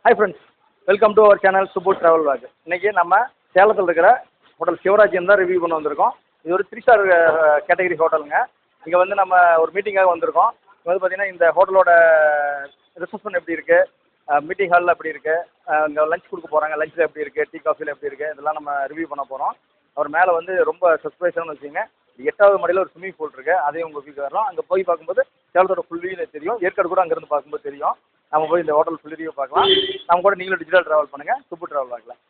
Hi friends, welcome to our channel Subbu Travel Vlog. இன்னைக்கு நம்ம சேலத்தில் இருக்கிற ஹோட்டல் சிவராஜ்யம் தான் ரிவ்யூ பண்ண வந்திருக்கோம். இது ஒரு 3 ஸ்டார் கேட்டகரி ஹோட்டலுங்க. இங்கே வந்து நம்ம ஒரு மீட்டிங்காக வந்திருக்கோம். இது வந்து பார்த்தீங்கன்னா இந்த ஹோட்டலோட ரிசப்ஷன் எப்படி இருக்குது, மீட்டிங் ஹாலில் எப்படி இருக்குது, இங்கே லஞ்ச் கொடுக்க போகிறாங்க, லஞ்சில் எப்படி இருக்குது, டீ காஃபியில் எப்படி இருக்குது, இதெல்லாம் நம்ம ரிவ்யூ பண்ண போகிறோம். அவர் மேலே வந்து ரொம்ப சர்ப்ரைஸானு வச்சுக்கோங்க, 8வது மாடியில் ஒரு ஸ்விம்மிங் பூல் இருக்குது, அதையும் உங்களுக்கு வரலாம். அங்கே போய் பார்க்கும்போது சேலத்தோட ஃபுல் வியூ தெரியும். ஏற்காடு கூட அங்கேருந்து பார்க்கும்போது தெரியும். நம்ம போய் இந்த ஹோட்டல் ஃபுல் ரிவ்யூ பார்க்கலாம். நம்ம கூட நீங்களும் டிஜிட்டல் ட்ராவல் பண்ணுங்கள், சுப்பு ட்ராவல் ஆகலாம்.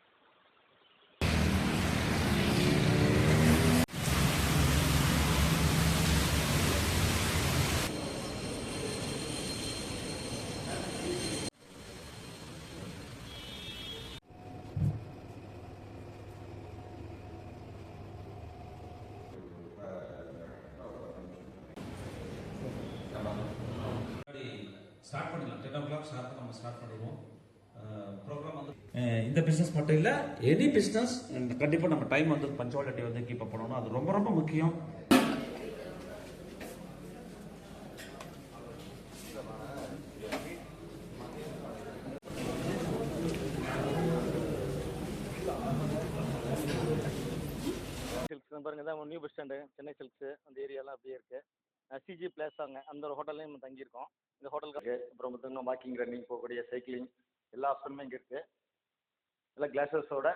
ஸ்டார்ட் பண்ணிடலாம். 10 o'clock ஷார்ப்பாக நம்ம ஸ்டார்ட் பண்ணிடுவோம். ப்ரோக்ராம் வந்து இந்த பிஸ்னஸ் மட்டும் இல்லை, எனி பிஸ்னஸ் கண்டிப்பாக நம்ம டைம் வந்து பஞ்சுவாலிட்டி வந்து கீப் அப் பண்ணணும். அது ரொம்ப ரொம்ப முக்கியம். பாருங்க, தான் new bus stand Chennai silks அந்த ஏரியாலாம் அப்படியே இருக்குது. சிஜி பிளேஸாங்க, அந்த ஒரு ஹோட்டல்லையும் நம்ம தங்கியிருக்கோம். இந்த ஹோட்டலுக்கு அப்புறம் பார்த்தீங்கன்னா வாக்கிங், ரன்னிங் போகக்கூடிய சைக்கிளிங் எல்லா ஆப்ஷனுமே இங்கே இருக்குது. எல்லாம் கிளாஸஸோட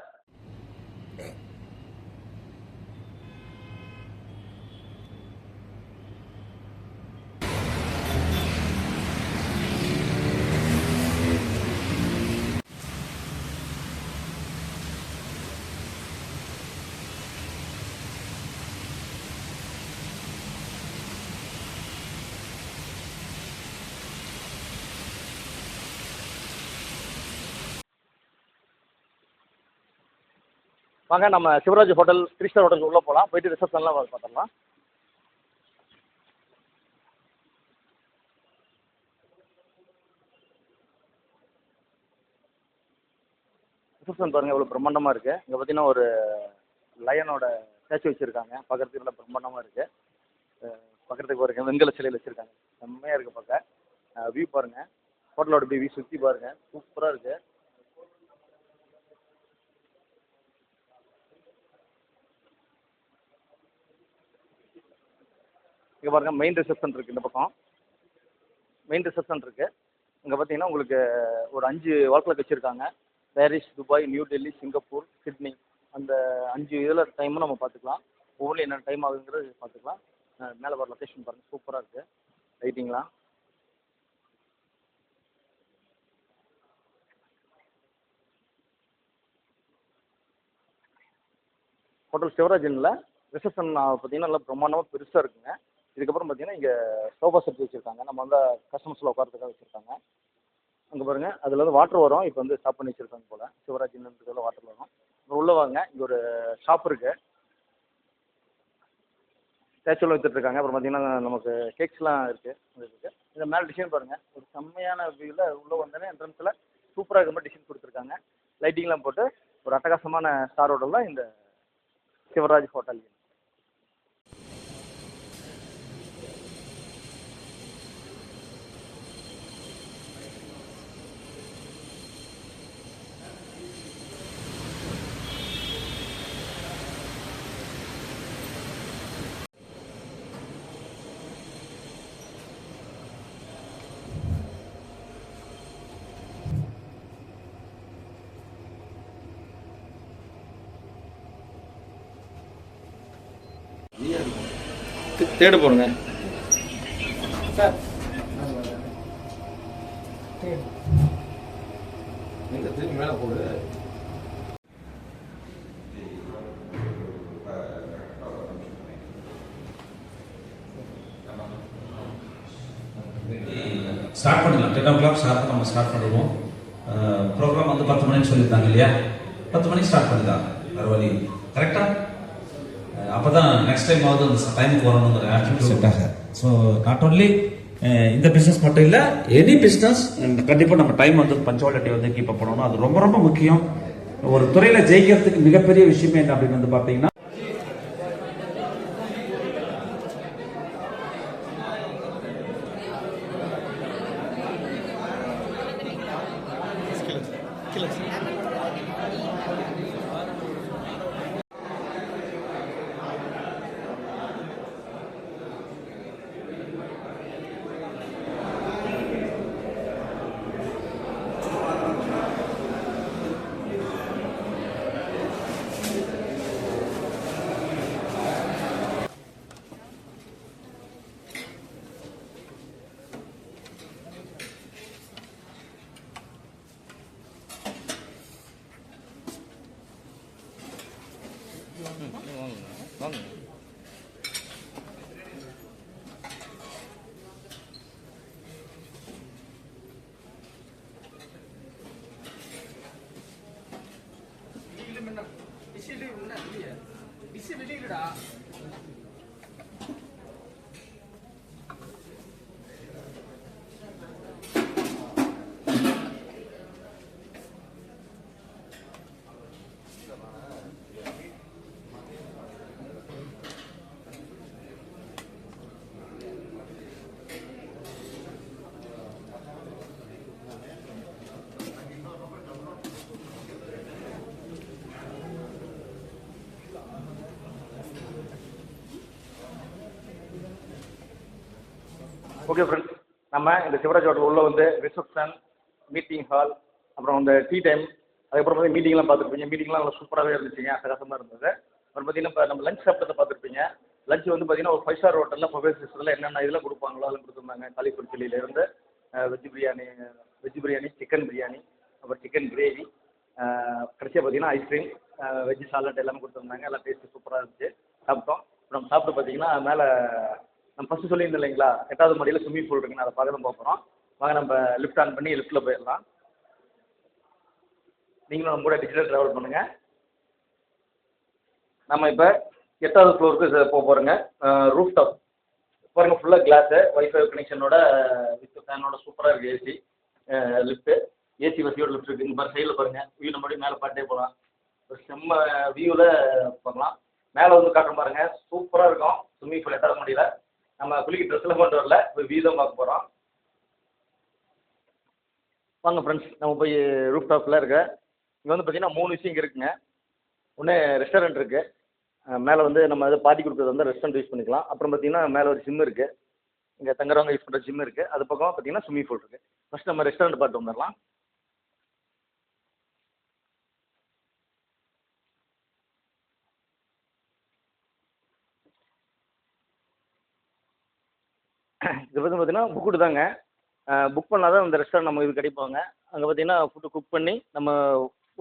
வாங்க நம்ம சிவராஜ் ஹோட்டல் 3 ஸ்டார் ஹோட்டலுக்கு உள்ளே போகலாம். போயிட்டு ரிசப்ஷன்லாம் பார்த்துடலாம். ரிசப்ஷன் பாருங்கள் எவ்வளோ பிரம்மாண்டமாக இருக்குது. இங்கே பார்த்தீங்கன்னா ஒரு லயனோட ஸ்டாச்சு வச்சுருக்காங்க, பார்க்குறதுக்கு நல்லா பிரம்மாண்டமாக இருக்குது. பார்க்குறதுக்கு பாருங்க வெண்கல சிலையில் வச்சுருக்காங்க, செம்மையாக இருக்குது பார்க்க. வியூ பாருங்கள், ஹோட்டலோட வியூ சுற்றி பாருங்கள், சூப்பராக இருக்குது. இங்கே பாருங்கள் மெயின் ரிசப்ஷன் இருக்குது. இந்த பக்கம் மெயின் ரிசப்ஷன் இருக்குது. இங்கே பார்த்தீங்கன்னா உங்களுக்கு ஒரு 5 வாக்கில் வச்சுருக்காங்க. Paris, Dubai, new Delhi, Singapore, Sydney, அந்த 5 இதில் டைமும் நம்ம பார்த்துக்கலாம். ஒவ்வொன்றும் என்னென்ன டைம் ஆகுங்கிறது பார்த்துக்கலாம். மேலே வர லொக்கேஷன் பாருங்கள், சூப்பராக இருக்குது. லைட்டிங்லாம் ஹோட்டல் சிவராஜனில் ரிசப்ஷன் பார்த்தீங்கன்னா நல்லா பிரம்மாண்டமாக பெருசாக இருக்குங்க. இதுக்கப்புறம் பார்த்தீங்கன்னா இங்கே சோஃபா செட் வச்சுருக்காங்க, நம்ம வந்து கஸ்டமர்ஸில் உட்காரத்துக்காக வச்சுருக்காங்க. அங்கே பாருங்கள், அதில் வந்து வாட்டர் வரும். இப்போ வந்து ஸ்டாப் பண்ணி வச்சுருக்காங்க போல், சிவராஜின்றதுல வாட்டர் வரும். அப்புறம் உள்ளே வாங்க, இங்கே ஒரு ஷாப் இருக்குது, ஸ்டாச்சுவில் வச்சுட்ருக்காங்க. அப்புறம் பார்த்தீங்கன்னா நமக்கு கேக்ஸ்லாம் இருக்குது. இந்த மேலே டிசைன் பாருங்கள், ஒரு செம்மையான வியூவில் உள்ளே வந்தோடனே என்ட்ரன்ஸில் சூப்பராக இருக்கிற மாதிரி டிசைன் கொடுத்துருக்காங்க. லைட்டிங்லாம் போட்டு ஒரு அட்டகாசமான ஸ்டார் ஹோட்டல் தான் இந்த சிவராஜ் ஹோட்டல். தேடு போடுங்க சார். மேலே போடு. ஸ்டார்ட் பண்ணிடலாம். 10 o'clock ஷார்ப்பாக நம்ம ஸ்டார்ட் பண்ணிடுவோம். ப்ரோக்ராம் வந்து 10 மணிக்கு சொல்லியிருந்தாங்க இல்லையா, 10 மணிக்கு ஸ்டார்ட் பண்ணிடலாம். வேறு வழி கரெக்டாக. அப்போ தான் நெக்ஸ்ட் டைம் ஆகுது அந்த டைமுக்கு வரணுங்கிற ஆட்டிடியூட் செட் ஆக. ஸோ நாட் ஓன்லி இந்த பிஸ்னஸ் மட்டும் இல்லை, எனி பிஸ்னஸ் கண்டிப்பாக நம்ம டைம் வந்து பஞ்சுவாலிட்டி வந்து கீப் அப் பண்ணணும். அது ரொம்ப ரொம்ப முக்கியம். ஒரு துறையில் ஜெயிக்கிறதுக்கு மிகப்பெரிய விஷயமே என்ன அப்படின்னு வந்து பார்த்தீங்கன்னா வாங்க. ஓகே ஃப்ரெண்ட்ஸ், நம்ம இந்த சிவராஜ் ஹோட்டல் உள்ள வந்து ரிசப்ஷன், மீட்டிங் ஹால், அப்புறம் இந்த டீ டைம், அதுக்கப்புறம் வந்து மீட்டிங்லாம் பார்த்துருப்பீங்க. மீட்டிங்லாம் நல்லா சூப்பராகவே இருந்துச்சுங்க, அட்டகாசமாக இருந்தது. அப்புறம் பார்த்தீங்கன்னா இப்போ நம்ம லஞ்ச் சாப்பிட்டதை பார்த்துருப்பீங்க. லஞ்ச் வந்து பார்த்தீங்கன்னா ஒரு 5 ஸ்டார் ஹோட்டலில் பஃபே சிஸ்டத்தில் என்னென்ன இதெல்லாம் கொடுப்பாங்களோ அதெல்லாம் கொடுத்துருந்தாங்க. காலிஃப்ளவர் சில்லியிலேருந்து வெஜ் பிரியாணி, சிக்கன் பிரியாணி, அப்புறம் சிக்கன் கிரேவி, கடைசியாக பார்த்தீங்கன்னா ஐஸ்கிரீம், வெஜ் சாலட் எல்லாமே கொடுத்துருந்தாங்க. எல்லாம் டேஸ்ட்டு சூப்பராக இருந்துச்சு, சாப்பிட்டோம். நம்ம சாப்பிட்டு பார்த்தீங்கன்னா மேலே நம்ம ஃபஸ்ட்டு சொல்லியிருந்தோம் இல்லைங்களா, 8வது மாடியில் ஸ்விம்மிங் பூல் இருக்குன்னு, அதை பார்க்க தான் போகிறோம். வாங்க நம்ம லிஃப்ட் ஆன் பண்ணி லிஃப்ட்டில் போயிடலாம். நீங்களும் நம்ம கூட டிஜிட்டல் ட்ராவல் பண்ணுங்கள். நம்ம இப்போ 8வது ஃப்ளோருக்கு போக போகிறோங்க. ரூஃப் டாப் பாருங்கள், ஃபுல்லாக கிளாஸு, ஒய்ஃபை கனெக்ஷனோட வித் ஃபேனோட சூப்பராக இருக்குது. ஏசி லிஃப்ட்டு, ஏசி வசதியோட லிஃப்ட் இருக்குது. இந்த மாதிரி சைடில் பாருங்கள், வியூ நம்ம மேலே பார்த்துட்டே போகலாம். ஒரு செம்ம வியூவில் பார்க்கலாம். மேலே வந்து காட்டுற பாருங்க, சூப்பராக இருக்கும். ஸ்விம்மிங் பூல் 8வது மாடியில் நம்ம குளிக்க ட்ரெஸ்ஸில் கொண்டு வரல, போய் வியூ தான் பார்க்க போகிறோம். வாங்க ஃப்ரெண்ட்ஸ், நம்ம போய் ரூஃப் டாப்பில் இருக்க இங்கே வந்து பார்த்தீங்கன்னா 3 விஷயம் இங்கே இருக்குங்க. ஒன்று ரெஸ்டாரண்ட் இருக்குது. மேலே வந்து நம்ம அது பார்ட்டி கொடுக்குறது வந்து ரெஸ்டாரண்ட் யூஸ் பண்ணிக்கலாம். அப்புறம் பார்த்தீங்கன்னா மேலே ஒரு ஜிம் இருக்குது, இங்கே தங்குறவங்க யூஸ் பண்ணுற ஜிம் இருக்குது. அது பக்கம் பார்த்தீங்கன்னா ஸ்விம்மிங் பூல் இருக்குது. ஃபஸ்ட் நம்ம ரெஸ்டாரண்ட் பார்த்து வந்துடலாம். இது வந்து பார்த்தீங்கன்னா புக்குடு தாங்க. புக் பண்ணால் தான் இந்த ரெஸ்டாரண்ட் நம்ம இது கிடைப்பாங்க. அங்கே பார்த்தீங்கன்னா ஃபுட்டு குக் பண்ணி நம்ம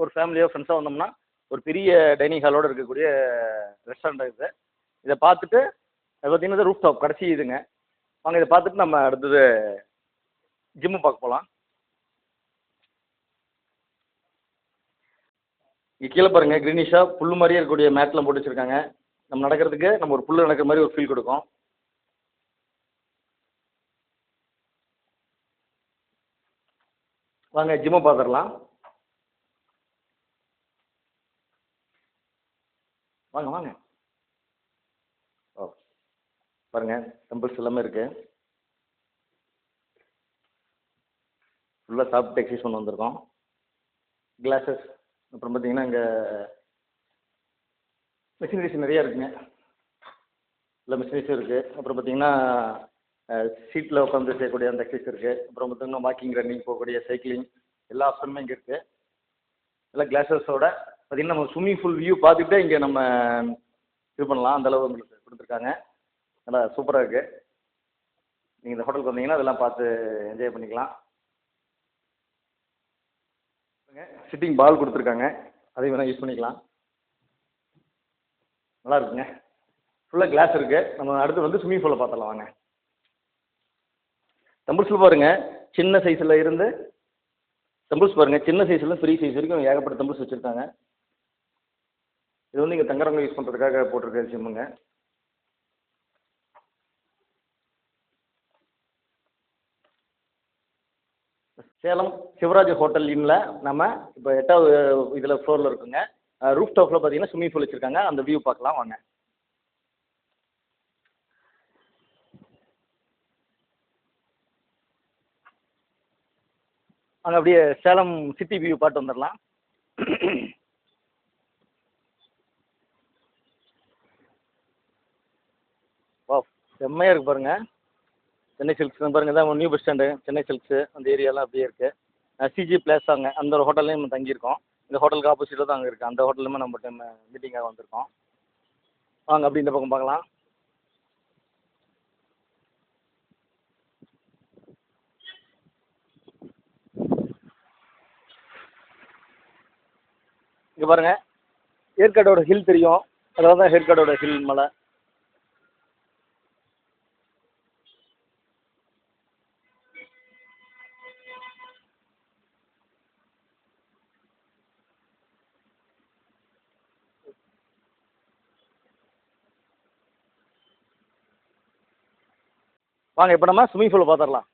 ஒரு ஃபேமிலியாக ஃப்ரெண்ட்ஸாக வந்தோம்னா ஒரு பெரிய டைனிங் ஹாலோடு இருக்கக்கூடிய ரெஸ்டாரண்ட் இது. இதை பார்த்துட்டு அது பார்த்தீங்கன்னா ரூஃப் டாப் கடைசி இதுங்க. வாங்க இதை பார்த்துட்டு நம்ம அடுத்தது ஜிம்மு பார்க்க போகலாம். இங்கே கீழே பாருங்கள், க்ரீனிஷாக புல் மாதிரியே இருக்கக்கூடிய மேட்லாம் போட்டு வச்சுருக்காங்க. நம்ம நடக்கிறதுக்கு நம்ம ஒரு புல் நடக்கிற மாதிரி ஒரு ஃபீல் கொடுக்கும். வாங்க ஜிம்மை பார்த்துடலாம். வாங்க வாங்க. ஓ பாருங்கள், டம்பிள்ஸ் எல்லாமே இருக்குது. ஃபுல்லாக சாப்பிட்டு எக்ஸசைஸ் பண்ண வந்திருக்கோம். கிளாஸஸ், அப்புறம் பார்த்தீங்கன்னா இங்கே மிஷினரிஸ் நிறையா இருக்குங்க. இல்லை மிஷினரிஸும் இருக்குது. அப்புறம் பார்த்தீங்கன்னா சீட்டில் உட்காந்து செய்யக்கூடிய அந்த எக்ஸசைஸ் இருக்குது. அப்புறம் பார்த்தீங்கன்னா வாக்கிங், ரன்னிங், போகக்கூடிய சைக்கிளிங் எல்லா ஆப்ஷனுமே இங்கே இருக்குது. எல்லாம் கிளாஸஸோட பார்த்தீங்கன்னா நம்ம ஸ்விம்மிங் பூல் வியூ பார்த்துக்கிட்டே இங்கே நம்ம இது பண்ணலாம். அந்தளவு உங்களுக்கு கொடுத்துருக்காங்க. நல்லா சூப்பராக இருக்குது. நீங்கள் இந்த ஹோட்டலுக்கு வந்தீங்கன்னா அதெல்லாம் பார்த்து என்ஜாய் பண்ணிக்கலாம். சிட்டிங் பால் கொடுத்துருக்காங்க, அதையும் வேணால் யூஸ் பண்ணிக்கலாம். நல்லா இருக்குங்க. ஃபுல்லாக கிளாஸ் இருக்குது. நம்ம அடுத்து வந்து ஸ்விம்மிங் பூலை பார்த்துடலாம். வாங்க. டம்பிள்ஸில் பாருங்கள், சின்ன சைஸில் இருந்து டம்பிள்ஸ் பாருங்கள், சின்ன சைஸில் பெரிய சைஸ் வரைக்கும் ஏகப்பட்ட டம்பிள்ஸ் வச்சுருக்காங்க. இது வந்து இங்கே தங்குறவங்க யூஸ் பண்ணுறதுக்காக போட்டிருக்க ஜிம்முங்க. சேலம் சிவராஜ் ஹோட்டல் இன்னில் நம்ம இப்போ 8வது இதில் ஃப்ளோரில் இருக்குங்க. ரூஃப் டாப்பில் பார்த்தீங்கன்னா ஸ்விம்மிங் பூல் வச்சுருக்காங்க. அந்த வியூ பார்க்கலாம் வாங்க. அங்கே அப்படியே சேலம் சிட்டி வியூ பார்த்து வந்துடலாம். வா, செம்மையாக இருக்கு பாருங்க. சென்னை சில்க்ஸ் பாருங்க, இதான் new bus stand Chennai silks, அந்த ஏரியாலாம் அப்படியே இருக்குது. சிஜி பிளேஸாங்க, அந்த ஒரு ஹோட்டல்லையும் நம்ம தங்கியிருக்கோம். இந்த ஹோட்டலுக்கு ஆப்போசிட்டில் தான் அங்கே இருக்குது. அந்த ஹோட்டலுமே நம்ம டைம் மீட்டிங்காக வந்திருக்கோம். வாங்க அப்படி இந்த பக்கம் பார்க்கலாம். இங்கே பாருங்க, ஏற்காடோட ஹில் தெரியும், அதாவது தான் ஏற்காடோட ஹில் மலை. வாங்க இப்போ நம்ம ஸ்விம்மிங் பூலை பார்த்துடலாம்.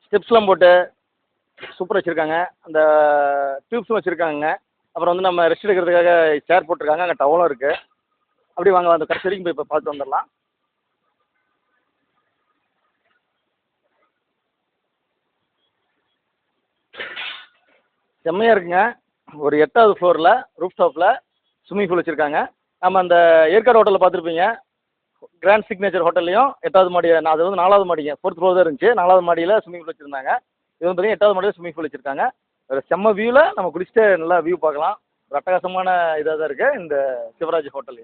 ஸ்டெப்ஸ்லாம் போட்டு சூப்பராக வச்சுருக்காங்க. அந்த டியூப்ஸும் வச்சுருக்காங்க. அப்புறம் வந்து நம்ம ரெஸ்ட் எடுக்கிறதுக்காக சேர் போட்டிருக்காங்க. அங்கே டவலும் இருக்குது. அப்படி வாங்க அந்த கடைசி வரைக்கும் போய் இப்போ பார்த்து வந்துடலாம். செம்மையாக இருக்குங்க. ஒரு 8வது ஃப்ளோரில் ரூஃப் டாப்பில் ஸ்விம்மிங் பூல் வச்சுருக்காங்க. நம்ம அந்த ஏற்காடு ஹோட்டலில் பார்த்துருப்பீங்க. கிராண்ட் சிக்னேச்சர் ஹோட்டல்லையும் 8வது மாடி, அது வந்து 4வது மாடிங்க, 4th ஃப்ளோர் தான் இருந்துச்சு. 4வது மாடியில் ஸ்விம்மிங் பூல் வச்சுருந்தாங்க. இது வந்து பார்த்தீங்கன்னா 8வது மாடியில் ஸ்விம்மிங் பூல் வச்சுருக்காங்க. ஒரு செம்ம வியூவில் நம்ம குளிச்சுட்டு நல்லா வியூ பார்க்கலாம். ஒரு அட்டகாசமான இதாக தான் இருக்குது இந்த சிவராஜ் ஹோட்டல்.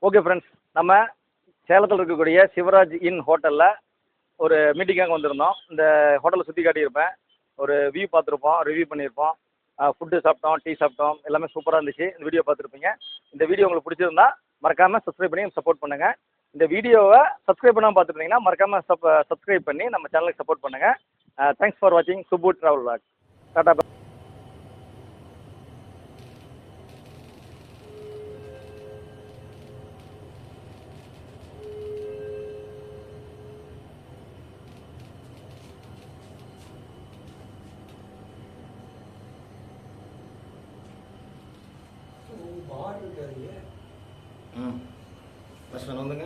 ஓகே ஃப்ரெண்ட்ஸ், நம்ம சேலத்தில் இருக்கக்கூடிய சிவராஜ் இன் ஹோட்டலில் ஒரு மீட்டிங்காக வந்திருந்தோம். இந்த ஹோட்டலை சுற்றி காட்டியிருப்பேன். ஒரு வியூ பார்த்துருப்போம், ரிவ்யூ பண்ணியிருப்போம். ஃபுட்டு சாப்பிட்டோம், டீ சாப்பிட்டோம், எல்லாமே சூப்பராக இருந்துச்சு. இந்த வீடியோ பார்த்துருப்பீங்க. இந்த வீடியோ உங்களுக்கு பிடிச்சிருந்தா மறக்காமல் சப்ஸ்கிரைப் பண்ணி சப்போர்ட் பண்ணுங்கள். இந்த வீடியோவை சப்ஸ்கிரைப் பண்ணாமல் பார்த்துருந்தீங்கன்னா மறக்காமல் சப்ஸ்கிரைப் பண்ணி நம்ம சேனலுக்கு சப்போர்ட் பண்ணுங்கள். தேங்க்ஸ் ஃபார் வாட்சிங் சுப்பு ட்ராவல் vlog. டாடா. பார் இருக்காருங்க. பஸ் வந்துங்க.